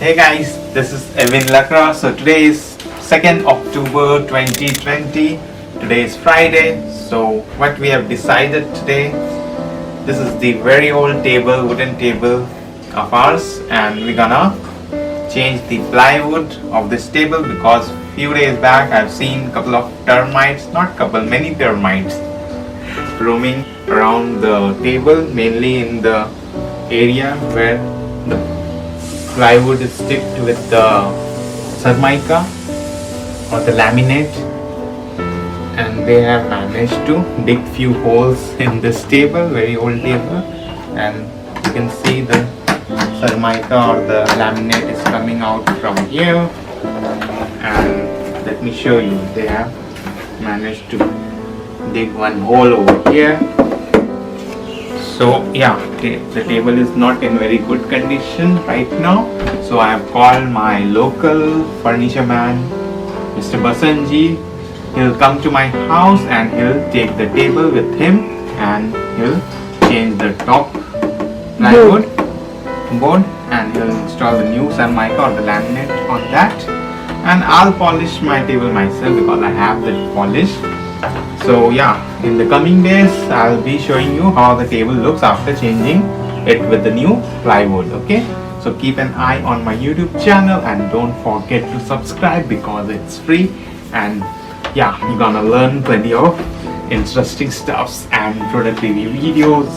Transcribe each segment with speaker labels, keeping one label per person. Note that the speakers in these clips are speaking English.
Speaker 1: Hey guys, this is Evewin Lakra. So today is 2nd October 2020. Today is Friday. So what we have decided today, this is the very old table, wooden table of ours, and we're gonna change the plywood of this table because few days back I've seen a couple of termites, not couple, many termites roaming around the table, mainly in the area where the plywood is sticked with the SERMAICA or the laminate, and they have managed to dig few holes in this table, very old table, and you can see the SERMAICA or the laminate is coming out from here. And let me show you, they have managed to dig one hole over here. So yeah, the table is not in very good condition right now. So I have called my local furniture man, Mr. Basanji. He'll come to my house and he'll take the table with him and he'll change the top plywood board and he'll install the new SERMAICA or the laminate on that. And I'll polish my table myself because I have that polish. So yeah, in the coming days I'll be showing you how the table looks after changing it with the new plywood. Okay, so keep an eye on my YouTube channel and don't forget to subscribe because it's free, and yeah, you're gonna learn plenty of interesting stuffs and product review videos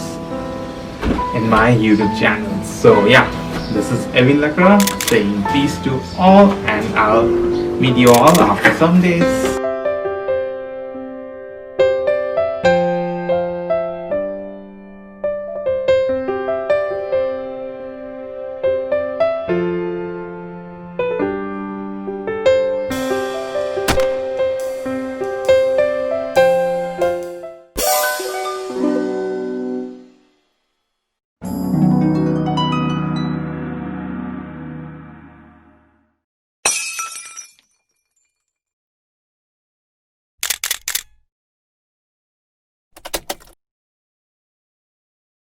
Speaker 1: in my YouTube channel. So yeah, this is Evewin Lakra saying peace to all, and I'll meet you all after some days.